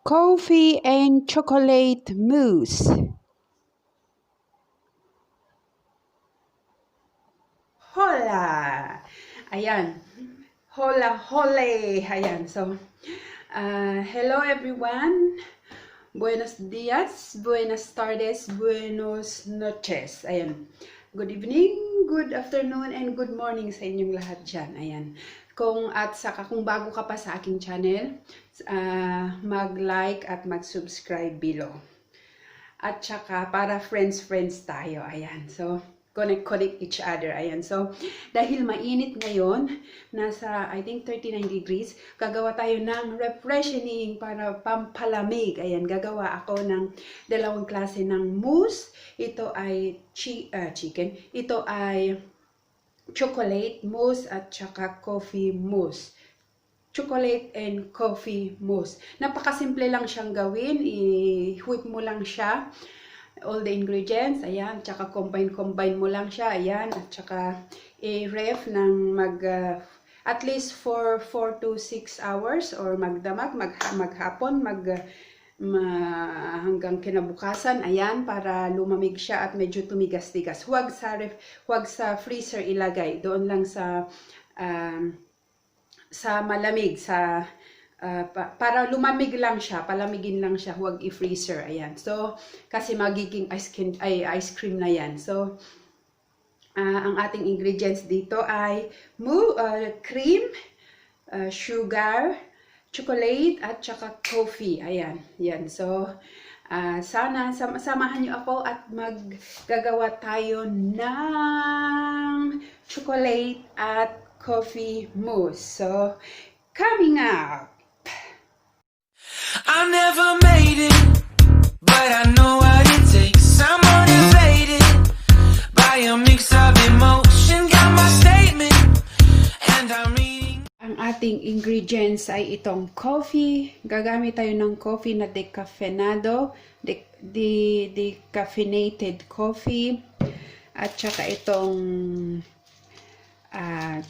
Coffee and chocolate mousse. Hola! Ayan. Hola, hole! Ayan. So, hello everyone. Buenos dias, buenas tardes, buenos noches. Ayan. Good evening, good afternoon, and good morning sa inyong lahat dyan. Ayan. Kung bago ka pa sa aking channel, mag-like at mag-subscribe below. At saka para friends tayo. Ayan. So, connect each other. Ayan. So, dahil mainit ngayon, nasa I think 39 degrees, gagawa tayo ng refreshing para pampalamig. Ayan, gagawa ako ng dalawang klase ng mousse. Ito ay chicken. Ito ay chocolate mousse at saka coffee mousse. Chocolate and coffee mousse. Napakasimple lang siyang gawin. I-whip mo lang siya. All the ingredients. Ayan. Tsaka combine mo lang siya. Ayan. At tsaka i-ref ng at least for 4 to 6 hours or magdamag, maghapon, hanggang kinabukasan. Ayan. Para lumamig siya at medyo tumigas-tigas. Huwag sa freezer ilagay. Doon lang sa malamig, para lumamig lang siya, palamigin lang siya, huwag i-freezer. Ayan. So, kasi magiging ice cream na yan. So, ang ating ingredients dito ay cream, sugar, chocolate, at saka coffee. Ayan. Yan. So, sana samahan niyo ako at maggagawa tayo ng chocolate at coffee mousse. So, coming up. I never made it, but I know what it takes. I'm motivated by a mix of emotion. Got my statement, and I'm reading. Ang ating ingredients ay itong coffee. Gagamit tayo ng coffee na decaffeinado, decaffeinated coffee. At saka itong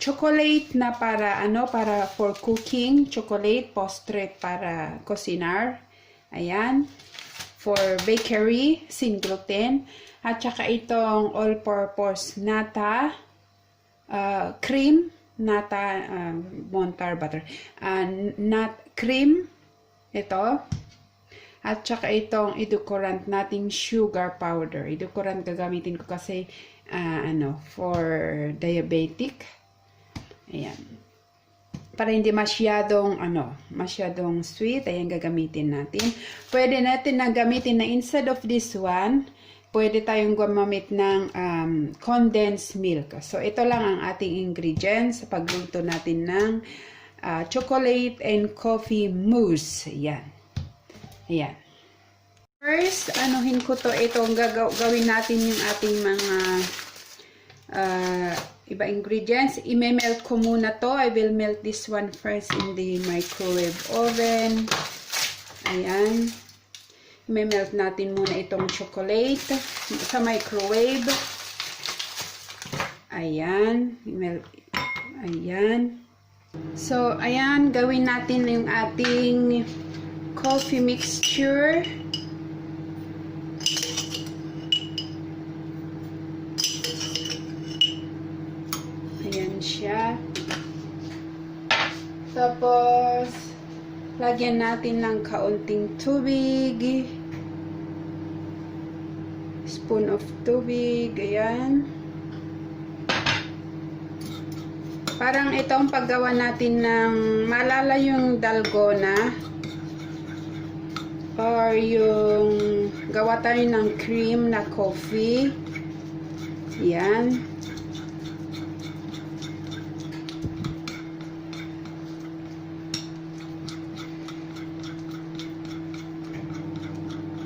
chocolate na para for cooking, chocolate postre para cocinar. Ayan, for bakery, sin gluten. At saka itong all-purpose nata, cream, nata, montar butter, nut cream, ito. At saka itong edulcorant nating sugar powder. Edulcorant gagamitin ko kasi for diabetic. Ayan. Para hindi masyadong sweet, ayan gagamitin natin. Pwede natin na gamitin na instead of this one, pwede tayong gumamit ng condensed milk. So ito lang ang ating ingredients sa pagluto natin ng chocolate and coffee mousse. Ayan. Ayan. First, anuhin ko to. Itong gawin natin yung ating mga iba ingredients. I-melt ko muna to. I will melt this one first in the microwave oven. Ayan. I-melt natin muna itong chocolate sa microwave. Ayan. Ayan. So, ayan. Gawin natin yung ating coffee mixture. Ayan siya. Tapos, lagyan natin ng kaunting tubig. Spoon of tubig. Ayan. Parang itong paggawa natin ng malala yung dalgona. Or yung gawa tayo ng cream na coffee. Ayan.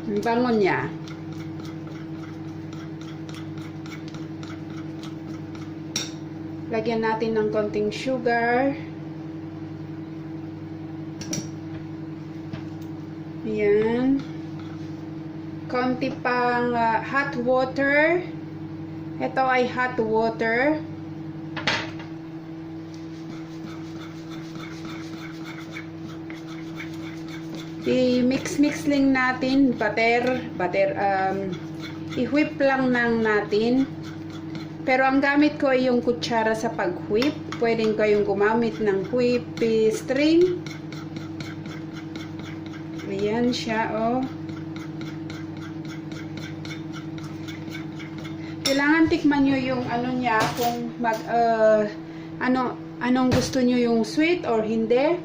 Ang bango niya. Lagyan natin ng konting sugar. Ayan. Konti pang hot water. Ito ay hot water. I-mix lang natin, i-whip lang natin. Pero ang gamit ko ay yung kutsara sa pag-whip. Pwedeng kayong gumamit ng whip string. Ayan siya, oh. Kailangan tikman nyo yung ano niya, kung anong gusto nyo, yung sweet or hindi.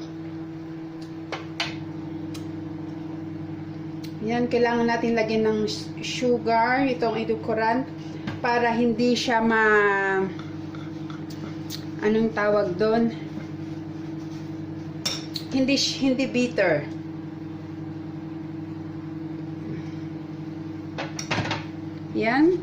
Yan, kailangan natin lagyan ng sugar, itong edulcorant, para hindi siya anong tawag doon? Hindi bitter. Yan.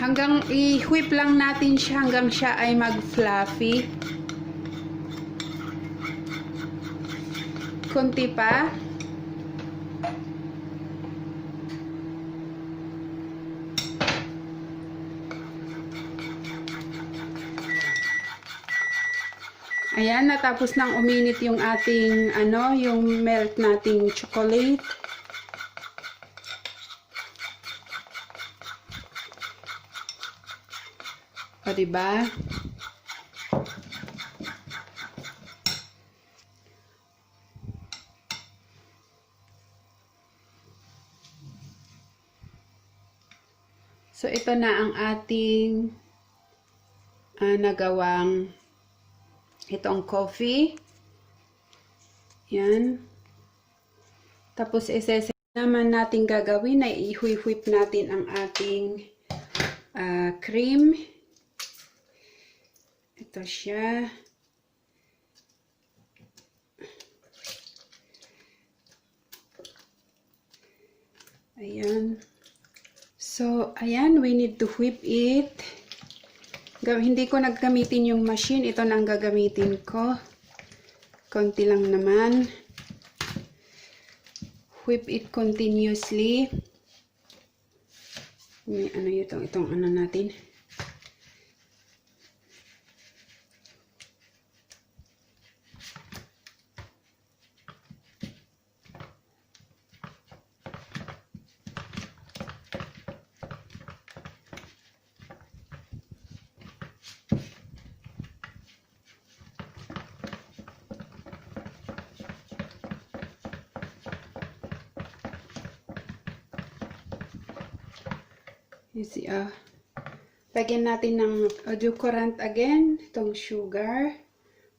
Hanggang i-whip lang natin siya hanggang siya ay mag-fluffy. Konti pa. Ayan, natapos nang uminit yung ating yung melt nating chocolate. O, diba? So, ito na ang ating nagawang itong coffee. Yan. Tapos, naman natin gagawin ay i-whip natin ang ating cream. Ito siya. Ayan. So, ayan, we need to whip it. Hindi ko naggamitin yung machine. Ito na ang gagamitin ko. Konti lang naman. Whip it continuously. May itong natin. You see, lagyan natin ng edulcorant again, itong sugar,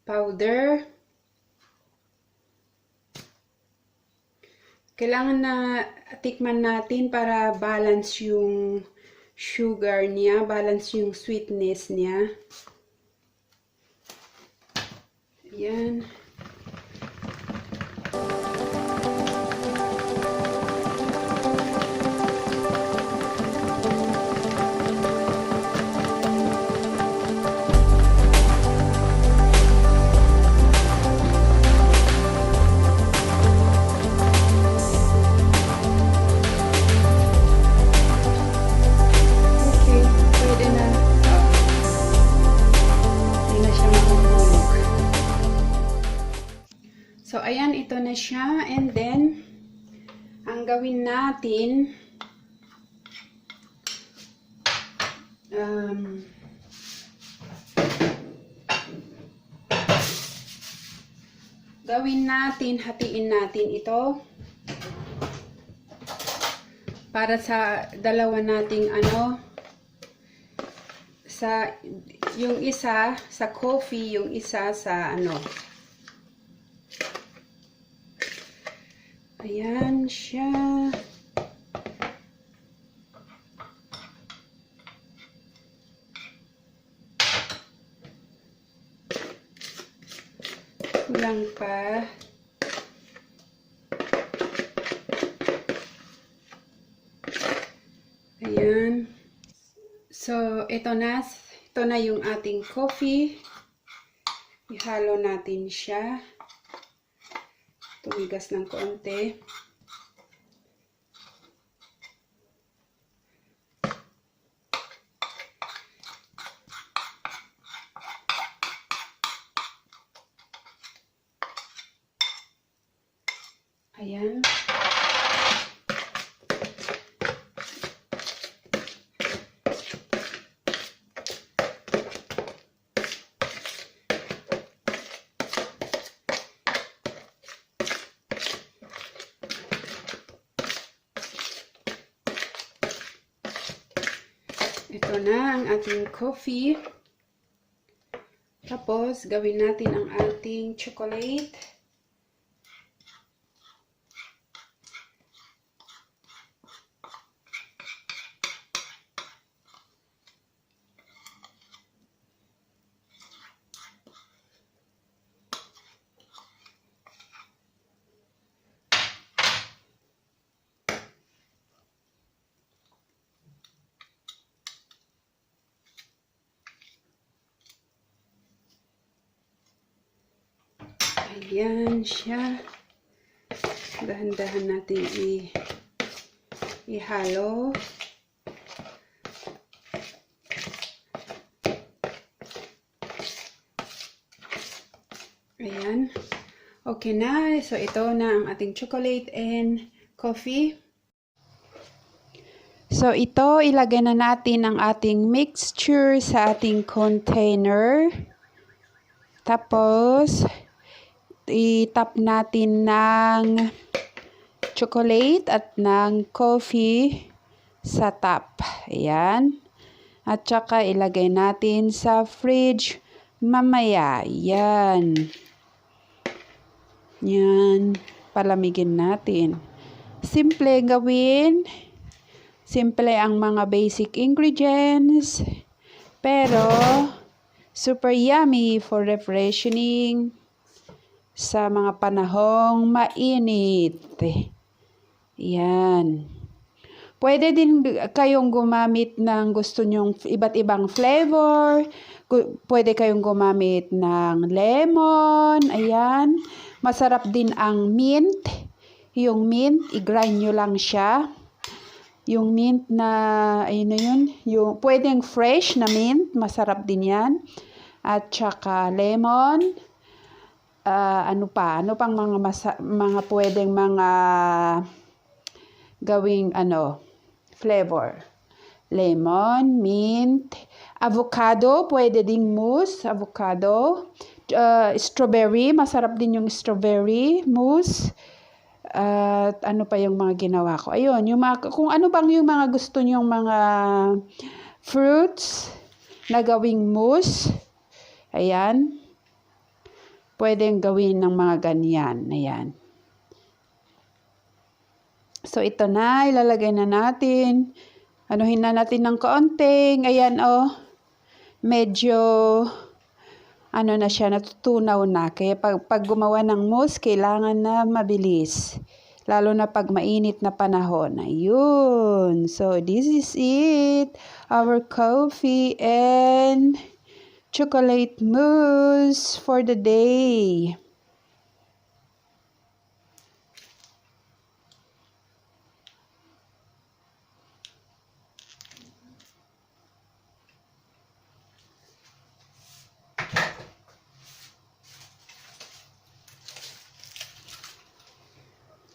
powder. Kailangan na tikman natin para balance yung sugar niya, balance yung sweetness niya. Ayan. So, ayan, ito na siya. And then, ang gawin natin, hatiin natin ito para sa dalawa nating yung isa sa coffee, yung isa sa ayan siya. Kulang pa. Ayan. So, ito na yung ating coffee. Ihalo natin siya. Tumigas ng konti. Ayan. Ito na ang ating coffee. Tapos, gawin natin ang ating chocolate. Ayan siya. Dahan-dahan natin ihalo. Ayan. Okay na. So, ito na ang ating chocolate and coffee. So, ito, ilagay na natin ang ating mixture sa ating container. Tapos, i-tap natin ng chocolate at ng coffee sa top. Ayan. At saka ilagay natin sa fridge mamaya. Ayan. Yan. Palamigin natin. Simple gawin. Simple ang mga basic ingredients. Pero, super yummy for refreshing sa mga panahong mainit. Yan. Pwede din kayong gumamit ng gusto nyong iba't ibang flavor. Pwede kayong gumamit ng lemon. Ayan. Masarap din ang mint. Yung mint, i-grind nyo lang siya. Yung mint na, ayun yun, yung pwedeng fresh na mint. Masarap din yan. At saka lemon. Ano pang mga pwedeng mga gawing flavor. Lemon, mint, avocado, pwede ding mousse, avocado, strawberry, masarap din yung strawberry, mousse. At ano pa yung mga ginawa ko? Ayun, yung kung ano bang yung mga gusto nyong mga fruits na gawing mousse. Ayan. Pwedeng gawin ng mga ganyan. Ayan. So, ito na. Ilalagay na natin. Anuhin na natin ng kaunting. Ayan, medyo, na siya, natutunaw na. Kaya pag gumawa ng mousse, kailangan na mabilis. Lalo na pag mainit na panahon. Ayun. So, this is it. Our coffee and chocolate mousse for the day.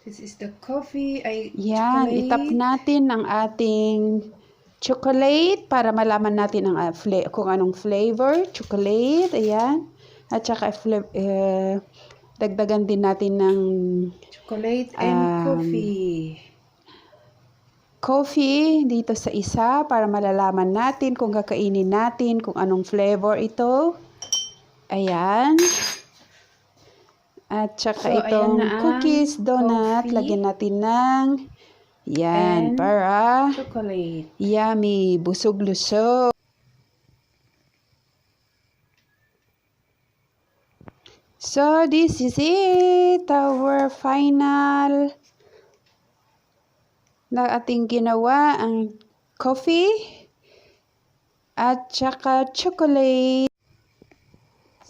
This is the coffee. Yan, itap natin ang ating chocolate para malaman natin ang kung anong flavor. Chocolate, ayan. At saka dagdagan din natin ng chocolate and coffee. Coffee dito sa isa para malalaman natin kung kakainin natin kung anong flavor ito. Ayan. At saka itong cookies, donut, lagyan natin ng yan para chocolate. Yummy, busog-lusog. So, this is it. Our final na ating ginawa ang coffee at saka chocolate.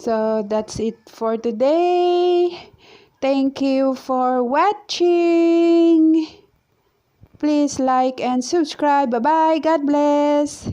So that's it for today. Thank you for watching. Please like and subscribe. Bye-bye. God bless.